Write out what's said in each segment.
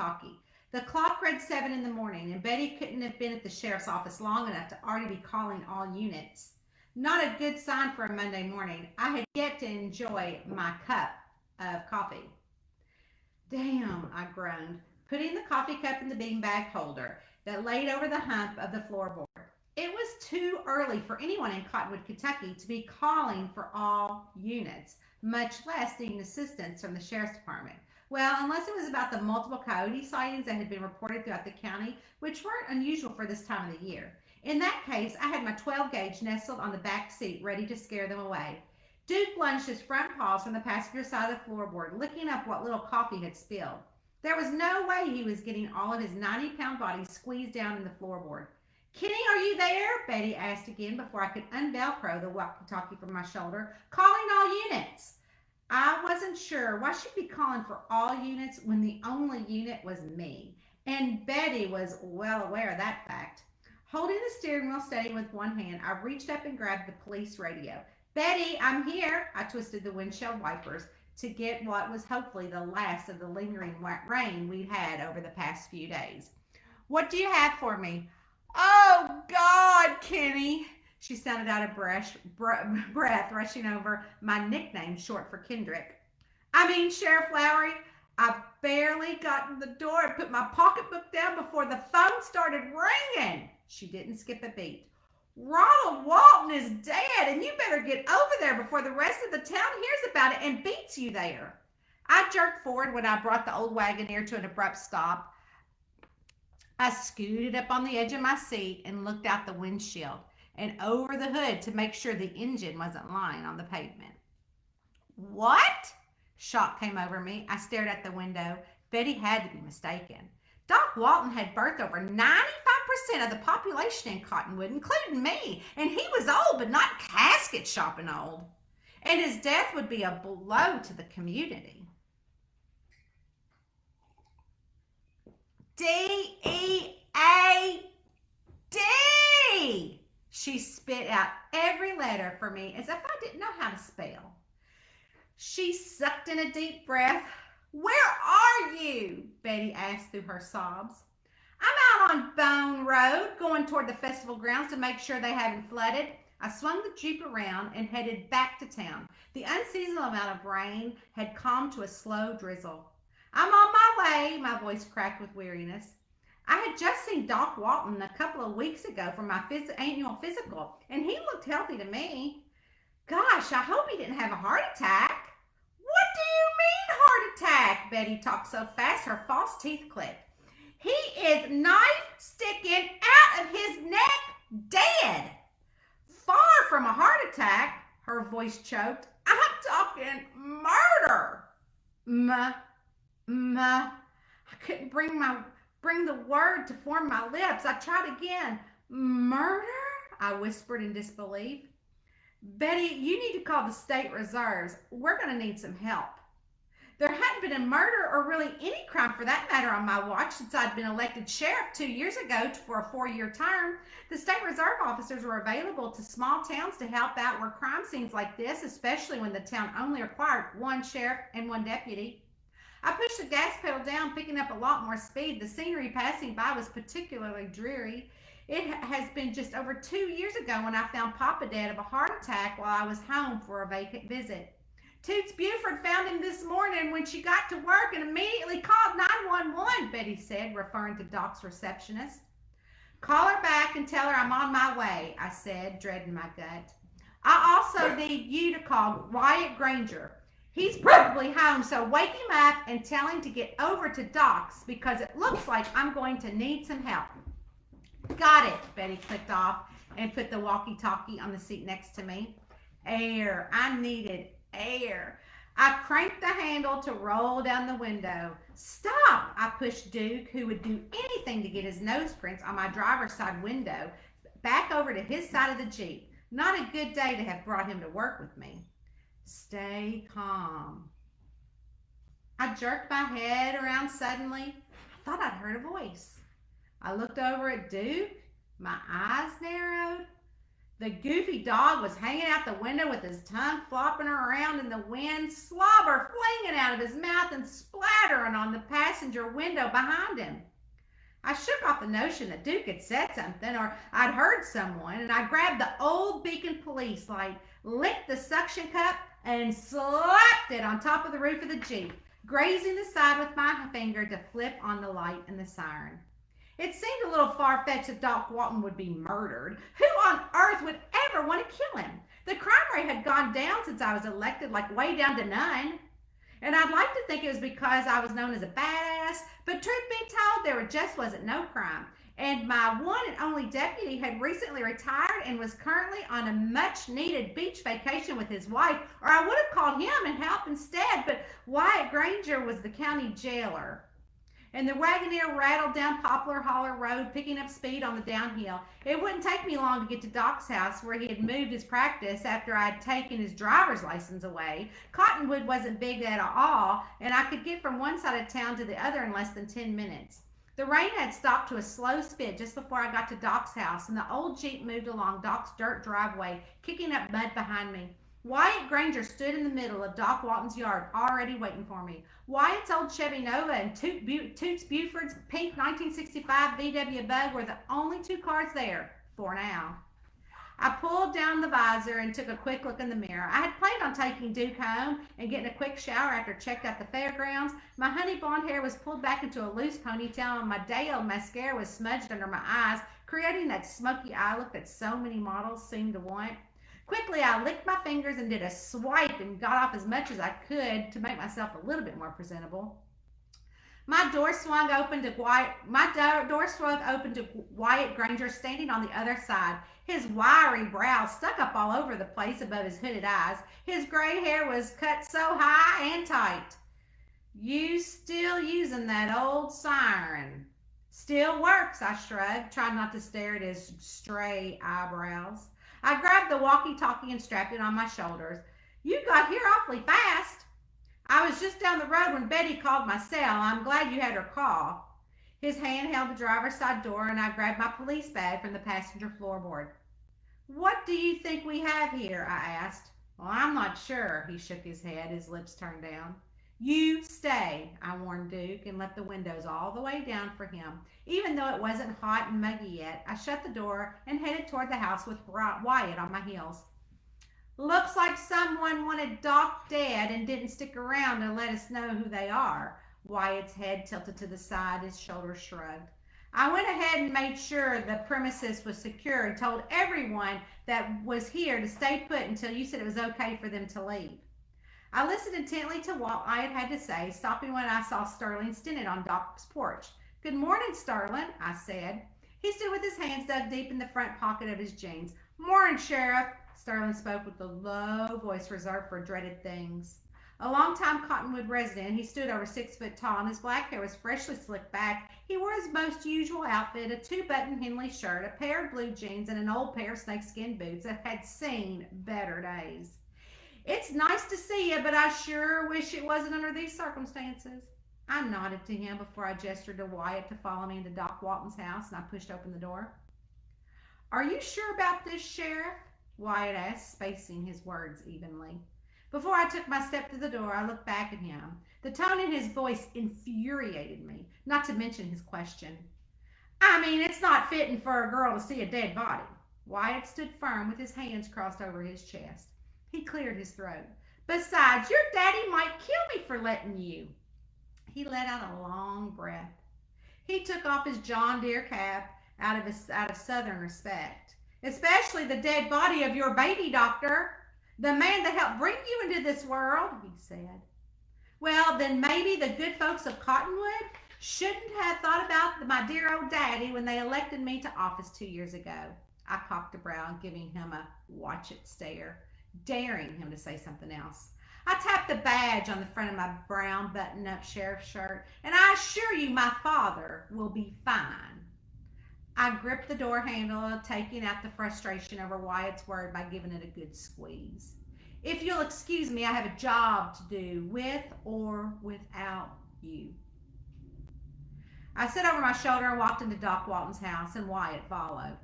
walkie-talkie. The clock read 7 in the morning, and Betty couldn't have been at the sheriff's office long enough to already be calling all units. Not a good sign for a Monday morning. I had yet to enjoy my cup of coffee. Damn, I groaned, putting the coffee cup in the beanbag holder that laid over the hump of the floorboard. It was too early for anyone in Cottonwood, Kentucky to be calling for all units, much less needing assistance from the sheriff's department. Well, unless it was about the multiple coyote sightings that had been reported throughout the county, which weren't unusual for this time of the year. In that case, I had my 12 gauge nestled on the back seat, ready to scare them away. Duke lunged his front paws from the passenger side of the floorboard, licking up what little coffee had spilled. There was no way he was getting all of his 90-pound body squeezed down in the floorboard. Kitty, are you there? Betty asked again before I could unvelcro the walkie-talkie from my shoulder. Calling all units. I wasn't sure why she'd be calling for all units when the only unit was me, and Betty was well aware of that fact. Holding the steering wheel steady with one hand, I reached up and grabbed the police radio. Betty, I'm here. I twisted the windshield wipers to get what was hopefully the last of the lingering rain we'd had over the past few days. What do you have for me? Oh, God, Kenny. She sounded out of breath, rushing over my nickname short for Kendrick. Sheriff Lowry, I barely got in the door and put my pocketbook down before the phone started ringing. She didn't skip a beat. Ronald Walton is dead, and you better get over there before the rest of the town hears about it and beats you there. I jerked forward when I brought the old wagoneer to an abrupt stop. I scooted up on the edge of my seat and looked out the windshield and over the hood to make sure the engine wasn't lying on the pavement. What? Shock came over me. I stared at the window. Betty had to be mistaken. Doc Walton had birthed over 95% of the population in Cottonwood, including me, and he was old, but not casket shopping old. And his death would be a blow to the community. D-E-A-D! She spit out every letter for me as if I didn't know how to spell. She sucked in a deep breath. Where are you? Betty asked through her sobs. I'm out on Bone Road, going toward the festival grounds to make sure they haven't flooded. I swung the Jeep around and headed back to town. The unseasonal amount of rain had calmed to a slow drizzle. I'm on my way, my voice cracked with weariness. I had just seen Doc Walton a couple of weeks ago for my annual physical, and he looked healthy to me. Gosh, I hope he didn't have a heart attack. What do you mean heart attack? Betty talked so fast her false teeth clicked. He is knife sticking out of his neck, dead. Far from a heart attack, her voice choked. I'm talking murder. I couldn't bring the word to form my lips. I tried again. Murder? I whispered in disbelief. Betty, you need to call the state reserves. We're going to need some help. There hadn't been a murder or really any crime for that matter on my watch since I'd been elected sheriff 2 years ago for a 4-year term. The state reserve officers were available to small towns to help out where crime scenes like this, especially when the town only required one sheriff and one deputy. I pushed the gas pedal down, picking up a lot more speed. The scenery passing by was particularly dreary. It has been just over 2 years ago when I found Papa dead of a heart attack while I was home for a vacant visit. Toots Buford found him this morning when she got to work and immediately called 911, Betty said, referring to Doc's receptionist. Call her back and tell her I'm on my way, I said, dreading my gut. I also need you to call Wyatt Granger. He's probably home, so wake him up and tell him to get over to Doc's because it looks like I'm going to need some help. Got it, Betty clicked off and put the walkie-talkie on the seat next to me. Air. I needed air. I cranked the handle to roll down the window. Stop! I pushed Duke, who would do anything to get his nose prints on my driver's side window, back over to his side of the Jeep. Not a good day to have brought him to work with me. Stay calm. I jerked my head around suddenly. I thought I'd heard a voice. I looked over at Duke. My eyes narrowed. The goofy dog was hanging out the window with his tongue flopping around in the wind, slobber flinging out of his mouth and splattering on the passenger window behind him. I shook off the notion that Duke had said something or I'd heard someone, and I grabbed the old beacon police light, licked the suction cup, and slapped it on top of the roof of the Jeep, grazing the side with my finger to flip on the light and the siren. It seemed a little far-fetched that Doc Walton would be murdered. Who on earth would ever want to kill him? The crime rate had gone down since I was elected, like way down to none. And I'd like to think it was because I was known as a badass, but truth be told, there just wasn't no crime. And my one and only deputy had recently retired and was currently on a much-needed beach vacation with his wife, or I would have called him and helped instead, but Wyatt Granger was the county jailer. And the Wagoneer rattled down Poplar Holler Road, picking up speed on the downhill. It wouldn't take me long to get to Doc's house, where he had moved his practice after I'd taken his driver's license away. Cottonwood wasn't big at all, and I could get from one side of town to the other in less than 10 minutes. The rain had stopped to a slow spit just before I got to Doc's house, and the old Jeep moved along Doc's dirt driveway, kicking up mud behind me. Wyatt Granger stood in the middle of Doc Walton's yard, already waiting for me. Wyatt's old Chevy Nova and Toots Buford's pink 1965 VW Bug were the only two cars there, for now. I pulled down the visor and took a quick look in the mirror. I had planned on taking Duke home and getting a quick shower after I checked out the fairgrounds. My honey blonde hair was pulled back into a loose ponytail, and my day-old mascara was smudged under my eyes, creating that smoky eye look that so many models seem to want. Quickly, I licked my fingers and did a swipe and got off as much as I could to make myself a little bit more presentable. My door swung open to Wyatt Granger standing on the other side. His wiry brow stuck up all over the place above his hooded eyes. His gray hair was cut so high and tight. "You still using that old siren?" "Still works," I shrugged, trying not to stare at his stray eyebrows. I grabbed the walkie-talkie and strapped it on my shoulders. "You got here awfully fast." "I was just down the road when Betty called my cell. I'm glad you had her call." His hand held the driver's side door, and I grabbed my police bag from the passenger floorboard. "What do you think we have here?" I asked. "Well, I'm not sure." He shook his head, his lips turned down. "You stay," I warned Duke, and let the windows all the way down for him. Even though it wasn't hot and muggy yet, I shut the door and headed toward the house with Wyatt on my heels. "Looks like someone wanted Doc dead and didn't stick around to let us know who they are." Wyatt's head tilted to the side, his shoulders shrugged. "I went ahead and made sure the premises was secure and told everyone that was here to stay put until you said it was okay for them to leave." I listened intently to what Wyatt had to say, stopping when I saw Sterling standing on Doc's porch. "Good morning, Sterling," I said. He stood with his hands dug deep in the front pocket of his jeans. "Morning, Sheriff." Sterling spoke with the low voice reserved for dreaded things. A long-time Cottonwood resident, he stood over 6 foot tall, and his black hair was freshly slicked back. He wore his most usual outfit, a 2-button Henley shirt, a pair of blue jeans, and an old pair of snakeskin boots that had seen better days. "It's nice to see you, but I sure wish it wasn't under these circumstances." I nodded to him before I gestured to Wyatt to follow me into Doc Walton's house, and I pushed open the door. "Are you sure about this, Sheriff?" Wyatt asked, spacing his words evenly. Before I took my step to the door, I looked back at him. The tone in his voice infuriated me, not to mention his question. "I mean, it's not fitting for a girl to see a dead body." Wyatt stood firm with his hands crossed over his chest. He cleared his throat. "Besides, your daddy might kill me for letting you." He let out a long breath. He took off his John Deere cap out of Southern respect. "Especially the dead body of your baby doctor, the man that helped bring you into this world," he said. "Well, then maybe the good folks of Cottonwood shouldn't have thought about my dear old daddy when they elected me to office 2 years ago." I cocked a brow, giving him a watch it stare, daring him to say something else. I tapped the badge on the front of my brown button-up sheriff's shirt, "and I assure you my father will be fine." I gripped the door handle, taking out the frustration over Wyatt's word by giving it a good squeeze. "If you'll excuse me, I have a job to do, with or without you." I stood over my shoulder and walked into Doc Walton's house, and Wyatt followed.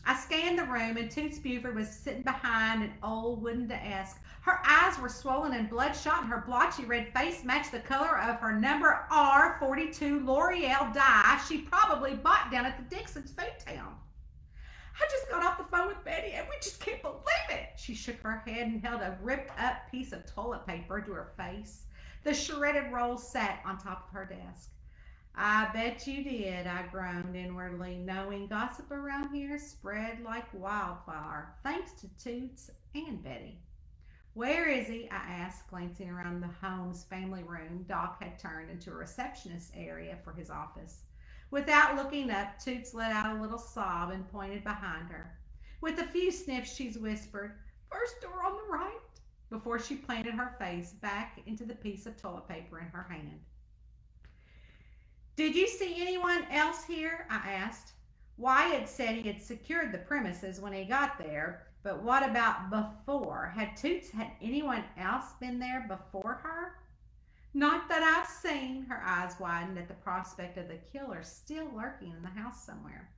I scanned the room, and Toots Buford was sitting behind an old wooden desk. Her eyes were swollen and bloodshot, and her blotchy red face matched the color of her number R42 L'Oreal dye she probably bought down at the Dixon's Food Town. I just got off the phone with Betty, and we just can't believe it. She shook her head and held a ripped up piece of toilet paper to her face. The shredded roll sat on top of her desk. I bet you did, I groaned inwardly, knowing gossip around here spread like wildfire, thanks to Toots and Betty. Where is he? I asked, glancing around the home's family room Doc had turned into a receptionist area for his office. Without looking up, Toots let out a little sob and pointed behind her. With a few sniffs, she whispered, "First door on the right," before she planted her face back into the piece of toilet paper in her hand. "Did you see anyone else here?" I asked. Wyatt said he had secured the premises when he got there, but what about before? Had Toots had anyone else been there before her? "Not that I've seen." Her eyes widened at the prospect of the killer still lurking in the house somewhere.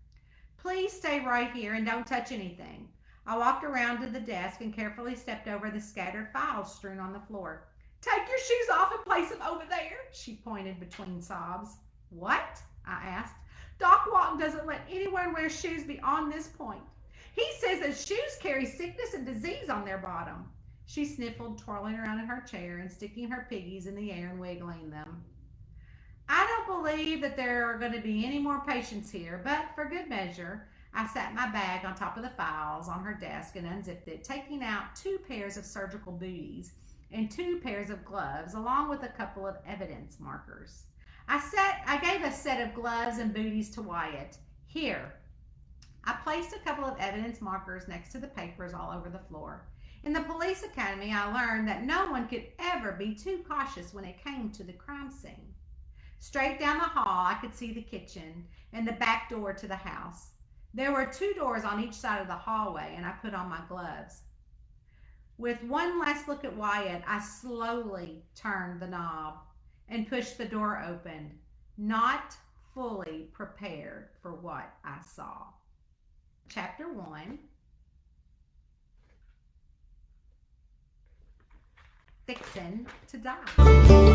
"Please stay right here and don't touch anything." I walked around to the desk and carefully stepped over the scattered files strewn on the floor. "Take your shoes off and place them over there," she pointed between sobs. "What?" I asked. "Doc Walton doesn't let anyone wear shoes beyond this point. He says that shoes carry sickness and disease on their bottom." She sniffled, twirling around in her chair and sticking her piggies in the air and wiggling them. I don't believe that there are going to be any more patients here, but for good measure, I sat my bag on top of the files on her desk and unzipped it, taking out 2 pairs of surgical booties and 2 pairs of gloves, along with a couple of evidence markers. I gave a set of gloves and booties to Wyatt. "Here." I placed a couple of evidence markers next to the papers all over the floor. In the police academy, I learned that no one could ever be too cautious when it came to the crime scene. Straight down the hall, I could see the kitchen and the back door to the house. There were 2 doors on each side of the hallway, and I put on my gloves. With one last look at Wyatt, I slowly turned the knob and pushed the door open, not fully prepared for what I saw. Chapter 1. Fixin To Die.